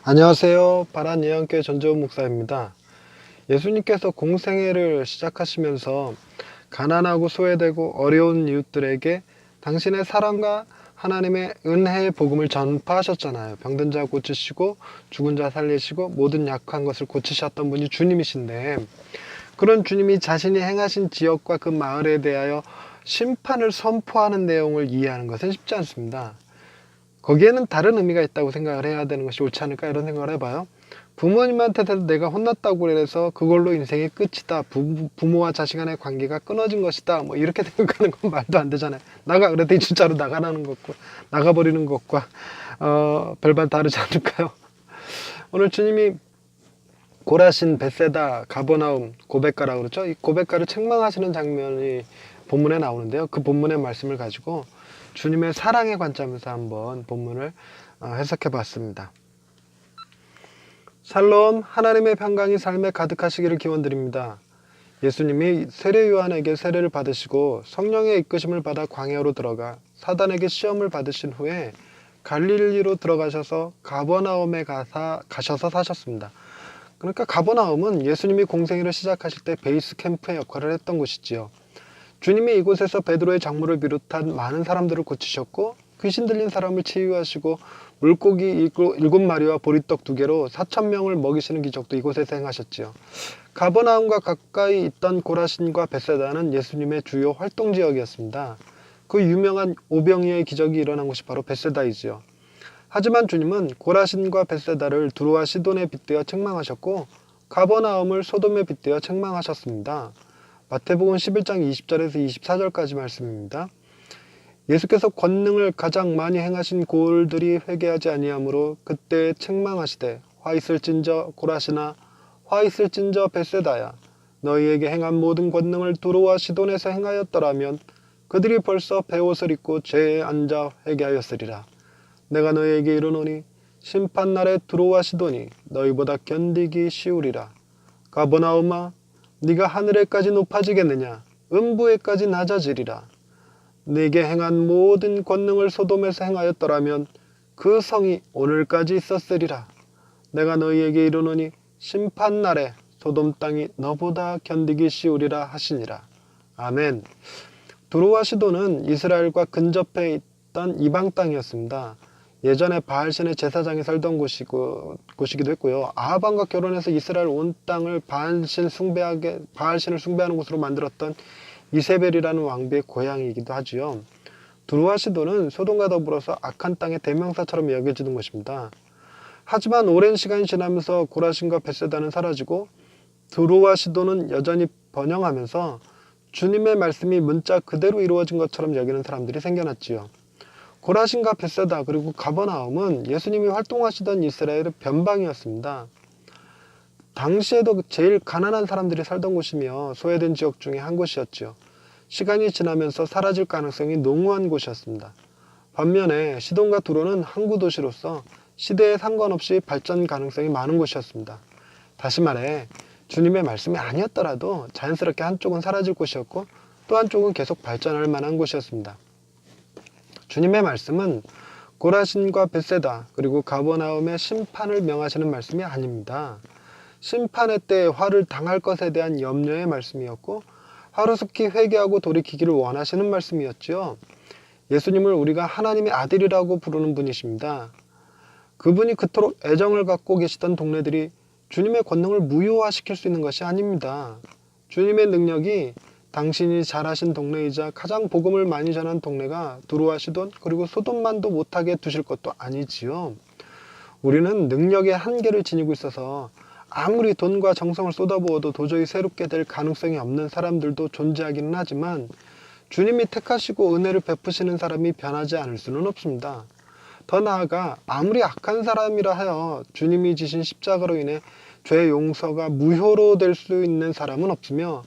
안녕하세요. 바란예언교회 전재훈 목사입니다. 예수님께서 공생애를 시작하시면서 가난하고 소외되고 어려운 이웃들에게 당신의 사랑과 하나님의 은혜의 복음을 전파하셨잖아요. 병든 자 고치시고 죽은 자 살리시고 모든 약한 것을 고치셨던 분이 주님이신데, 그런 주님이 자신이 행하신 지역과 그 마을에 대하여 심판을 선포하는 내용을 이해하는 것은 쉽지 않습니다. 거기에는 다른 의미가 있다고 생각을 해야 되는 것이 옳지 않을까, 이런 생각을 해봐요. 부모님한테도 내가 혼났다고 해서 그걸로 인생이 끝이다, 부모와 자식 간의 관계가 끊어진 것이다, 뭐 이렇게 생각하는 건 말도 안 되잖아요. 나가 그랬더니 진짜로 나가라는 것과 나가버리는 것과 별반 다르지 않을까요? 오늘 주님이 고라신, 벳세다, 가버나움, 고백가라고 그러죠. 이 고백가를 책망하시는 장면이 본문에 나오는데요. 그 본문의 말씀을 가지고 주님의 사랑의 관점에서 한번 본문을 해석해 봤습니다. 샬롬, 하나님의 평강이 삶에 가득하시기를 기원드립니다. 예수님이 세례 요한에게 세례를 받으시고 성령의 이끄심을 받아 광야로 들어가 사단에게 시험을 받으신 후에 갈릴리로 들어가셔서 가버나움에 가셔서 사셨습니다. 그러니까 가버나움은 예수님이 공생애를 시작하실 때 베이스 캠프의 역할을 했던 곳이지요. 주님이 이곳에서 베드로의 장모를 비롯한 많은 사람들을 고치셨고, 귀신 들린 사람을 치유하시고, 물고기 7마리와 보리떡 2개로 4,000명을 먹이시는 기적도 이곳에서 행하셨지요. 가버나움과 가까이 있던 고라신과 벳세다는 예수님의 주요 활동 지역이었습니다. 그 유명한 오병이의 기적이 일어난 곳이 바로 벳세다이지요. 하지만 주님은 고라신과 벳세다를 두로와 시돈에 빗대어 책망하셨고, 가버나움을 소돔에 빗대어 책망하셨습니다. 마태복음 11장 20절에서 24절까지 말씀입니다. 예수께서 권능을 가장 많이 행하신 고을들이 회개하지 아니하므로 그때 책망하시되, 화 있을진저 고라시나, 화 있을진저 벳세다야, 너희에게 행한 모든 권능을 두로와 시돈에서 행하였더라면 그들이 벌써 베옷을 입고 죄에 앉아 회개하였으리라. 내가 너희에게 이르노니 심판날에 두로와 시돈이 너희보다 견디기 쉬우리라. 가버나움아, 네가 하늘에까지 높아지겠느냐? 음부에까지 낮아지리라. 네게 행한 모든 권능을 소돔에서 행하였더라면 그 성이 오늘까지 있었으리라. 내가 너희에게 이르노니 심판날에 소돔 땅이 너보다 견디기 쉬우리라 하시니라. 아멘. 두로와 시돈은 이스라엘과 근접해 있던 이방 땅이었습니다. 예전에 바알신의 제사장이 살던 곳이기도 했고요. 아합왕과 결혼해서 이스라엘 온 땅을 바알신을 숭배하는 곳으로 만들었던 이세벨이라는 왕비의 고향이기도 하지요. 두로와 시돈은 소돔과 더불어서 악한 땅의 대명사처럼 여겨지는 곳입니다. 하지만 오랜 시간이 지나면서 고라신과 벳세다는 사라지고 두로와 시돈은 여전히 번영하면서 주님의 말씀이 문자 그대로 이루어진 것처럼 여기는 사람들이 생겨났지요. 고라신과 벳세다 그리고 가버나움은 예수님이 활동하시던 이스라엘의 변방이었습니다. 당시에도 제일 가난한 사람들이 살던 곳이며 소외된 지역 중에 한 곳이었죠. 시간이 지나면서 사라질 가능성이 농후한 곳이었습니다. 반면에 시돈과 두로는 항구 도시로서 시대에 상관없이 발전 가능성이 많은 곳이었습니다. 다시 말해 주님의 말씀이 아니었더라도 자연스럽게 한쪽은 사라질 곳이었고 또 한쪽은 계속 발전할 만한 곳이었습니다. 주님의 말씀은 고라신과 벳세다 그리고 가버나움의 심판을 명하시는 말씀이 아닙니다. 심판의 때에 화를 당할 것에 대한 염려의 말씀이었고 하루속히 회개하고 돌이키기를 원하시는 말씀이었지요. 예수님을 우리가 하나님의 아들이라고 부르는 분이십니다. 그분이 그토록 애정을 갖고 계시던 동네들이 주님의 권능을 무효화시킬 수 있는 것이 아닙니다. 주님의 능력이 당신이 잘하신 동네이자 가장 복음을 많이 전한 동네가 두로와 시돈 그리고 소돔만도 못하게 두실 것도 아니지요. 우리는 능력의 한계를 지니고 있어서 아무리 돈과 정성을 쏟아부어도 도저히 새롭게 될 가능성이 없는 사람들도 존재하기는 하지만 주님이 택하시고 은혜를 베푸시는 사람이 변하지 않을 수는 없습니다. 더 나아가 아무리 악한 사람이라 하여 주님이 지신 십자가로 인해 죄 용서가 무효로 될 수 있는 사람은 없으며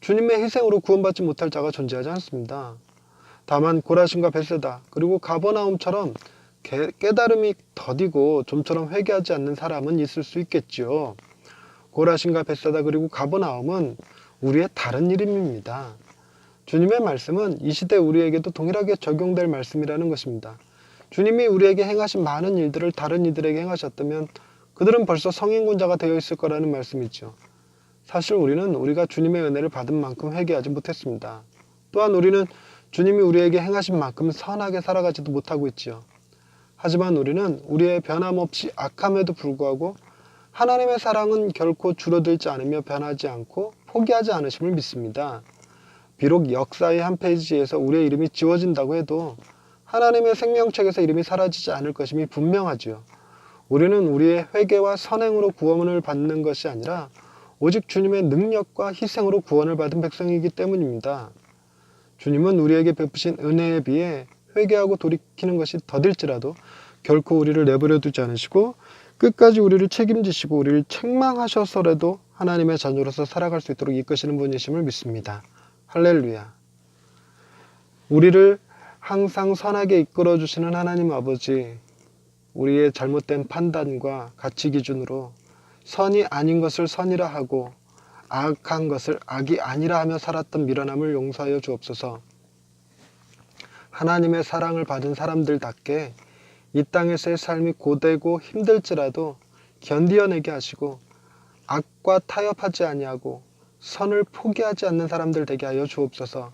주님의 희생으로 구원받지 못할 자가 존재하지 않습니다. 다만 고라신과 벳세다 그리고 가버나움처럼 깨달음이 더디고 좀처럼 회개하지 않는 사람은 있을 수 있겠지요. 고라신과 벳세다 그리고 가버나움은 우리의 다른 이름입니다. 주님의 말씀은 이 시대 우리에게도 동일하게 적용될 말씀이라는 것입니다. 주님이 우리에게 행하신 많은 일들을 다른 이들에게 행하셨다면 그들은 벌써 성인군자가 되어 있을 거라는 말씀이죠. 사실 우리는 우리가 주님의 은혜를 받은 만큼 회개하지 못했습니다. 또한 우리는 주님이 우리에게 행하신 만큼 선하게 살아가지도 못하고 있지요. 하지만 우리는 우리의 변함없이 악함에도 불구하고 하나님의 사랑은 결코 줄어들지 않으며 변하지 않고 포기하지 않으심을 믿습니다. 비록 역사의 한 페이지에서 우리의 이름이 지워진다고 해도 하나님의 생명책에서 이름이 사라지지 않을 것임이 분명하지요. 우리는 우리의 회개와 선행으로 구원을 받는 것이 아니라 오직 주님의 능력과 희생으로 구원을 받은 백성이기 때문입니다. 주님은 우리에게 베푸신 은혜에 비해 회개하고 돌이키는 것이 더딜지라도 결코 우리를 내버려 두지 않으시고 끝까지 우리를 책임지시고 우리를 책망하셔서라도 하나님의 자녀로서 살아갈 수 있도록 이끄시는 분이심을 믿습니다. 할렐루야. 우리를 항상 선하게 이끌어 주시는 하나님 아버지, 우리의 잘못된 판단과 가치 기준으로 선이 아닌 것을 선이라 하고 악한 것을 악이 아니라 하며 살았던 미련함을 용서하여 주옵소서. 하나님의 사랑을 받은 사람들답게 이 땅에서의 삶이 고되고 힘들지라도 견디어내게 하시고 악과 타협하지 아니하고 선을 포기하지 않는 사람들 되게 하여 주옵소서.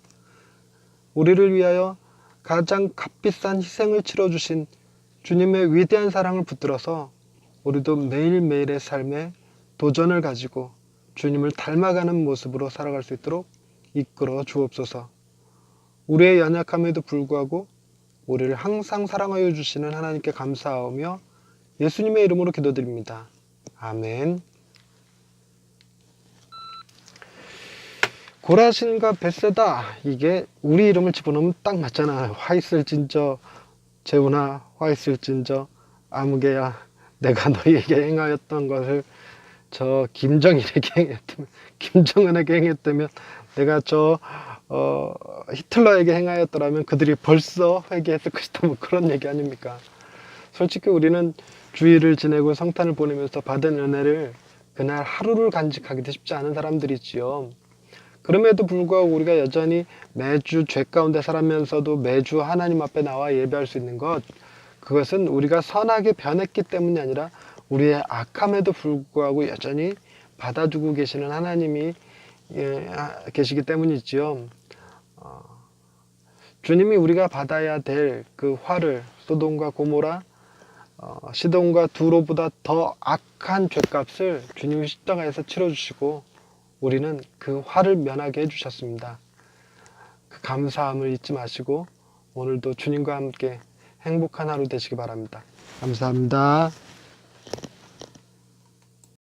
우리를 위하여 가장 값비싼 희생을 치러주신 주님의 위대한 사랑을 붙들어서 우리도 매일매일의 삶에 도전을 가지고 주님을 닮아가는 모습으로 살아갈 수 있도록 이끌어 주옵소서. 우리의 연약함에도 불구하고 우리를 항상 사랑하여 주시는 하나님께 감사하며 예수님의 이름으로 기도드립니다. 아멘. 고라신과 벳세다, 이게 우리 이름을 집어넣으면 딱 맞잖아. 화 있을진저 재훈아, 화 있을진저 아무개야, 내가 너희에게 행하였던 것을 저 김정은에게 행했다면 내가 히틀러에게 행하였더라면 그들이 벌써 회개했을 것이다. 뭐 그런 얘기 아닙니까? 솔직히 우리는 주일을 지내고 성탄을 보내면서 받은 은혜를 그날 하루를 간직하기도 쉽지 않은 사람들이지요. 그럼에도 불구하고 우리가 여전히 매주 죄 가운데 살면서도 매주 하나님 앞에 나와 예배할 수 있는 것, 그것은 우리가 선하게 변했기 때문이 아니라 우리의 악함에도 불구하고 여전히 받아주고 계시는 하나님이 계시기 때문이지요. 주님이 우리가 받아야 될 그 화를, 소돔과 고모라, 시돈과 두로보다 더 악한 죄값을 주님이 십자가에서 치러주시고 우리는 그 화를 면하게 해주셨습니다. 그 감사함을 잊지 마시고 오늘도 주님과 함께 행복한 하루 되시기 바랍니다. 감사합니다.